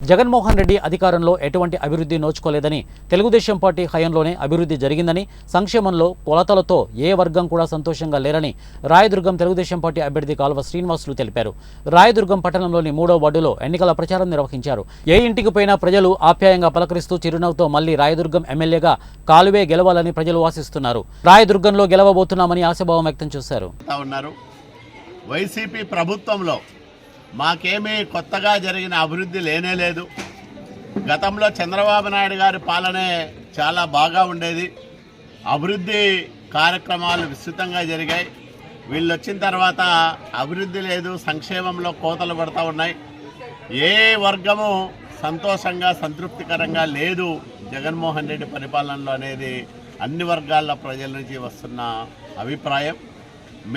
జగన్మోహన్ రెడ్డి అధికారంలో ఎటువంటి అభివృద్ధి నోచుకోలేదని, తెలుగుదేశం పార్టీ హయాంలోనే అభివృద్ధి జరిగిందని, సంక్షేమంలో కొలతలతో ఏ వర్గం కూడా సంతోషంగా లేరని రాయదుర్గం తెలుగుదేశం పార్టీ అభ్యర్థి కాల్వ శ్రీనివాసులు తెలిపారు. రాయదుర్గం పట్టణంలోని 3వ వార్డులో ఎన్నికల ప్రచారం నిర్వహించారు. ఏ ఇంటికి పోయినా ప్రజలు ఆప్యాయంగా పలకరిస్తూ చిరునవ్వుతో మళ్లీ రాయదుర్గం ఎమ్మెల్యేగా కాలువే గెలవాలని ప్రజలు ఆశిస్తున్నారు. రాయదుర్గంలో గెలవబోతున్నామని ఆశాభావం వ్యక్తం చేశారు. వైసీపీ ప్రభుత్వంలో మాకేమీ కొత్తగా జరిగిన అభివృద్ధి లేనేలేదు. గతంలో చంద్రబాబు నాయుడు గారి పాలనే చాలా బాగా ఉండేది. అభివృద్ధి కార్యక్రమాలు విస్తృతంగా జరిగాయి. వీళ్ళు వచ్చిన తర్వాత అభివృద్ధి లేదు, సంక్షేమంలో కోతలు పడుతూ ఉన్నాయి. ఏ వర్గము సంతోషంగా సంతృప్తికరంగా లేదు జగన్మోహన్ రెడ్డి పరిపాలనలో అనేది అన్ని వర్గాల ప్రజల నుంచి వస్తున్న అభిప్రాయం.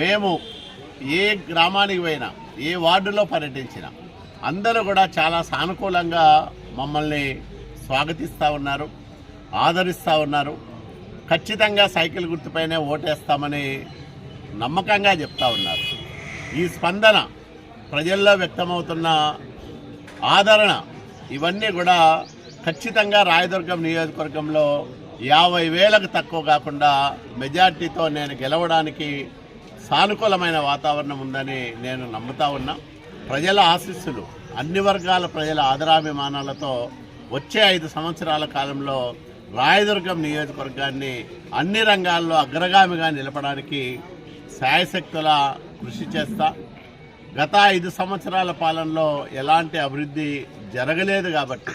మేము ఏ గ్రామానికి పోయినా, ఏ వార్డులో పర్యటించినా అందరూ కూడా చాలా సానుకూలంగా మమ్మల్ని స్వాగతిస్తూ ఉన్నారు, ఆదరిస్తూ ఉన్నారు. ఖచ్చితంగా సైకిల్ గుర్తుపైనే ఓటేస్తామని నమ్మకంగా చెప్తా ఉన్నారు. ఈ స్పందన, ప్రజల్లో వ్యక్తమవుతున్న ఆదరణ, ఇవన్నీ కూడా ఖచ్చితంగా రాయదుర్గం నియోజకవర్గంలో 50,000కు తక్కువ కాకుండా మెజార్టీతో నేను గెలవడానికి సానుకూలమైన వాతావరణం ఉందని నేను నమ్ముతా ఉన్నా. ప్రజల ఆశీస్సులు, అన్ని వర్గాల ప్రజల ఆదరాభిమానాలతో వచ్చే 5 సంవత్సరాల కాలంలో రాయదుర్గం నియోజకవర్గాన్ని అన్ని రంగాల్లో అగ్రగామిగా నిలపడానికి శాయశక్తులా కృషి చేస్తా. గత 5 సంవత్సరాల పాలనలో ఎలాంటి అభివృద్ధి జరగలేదు కాబట్టి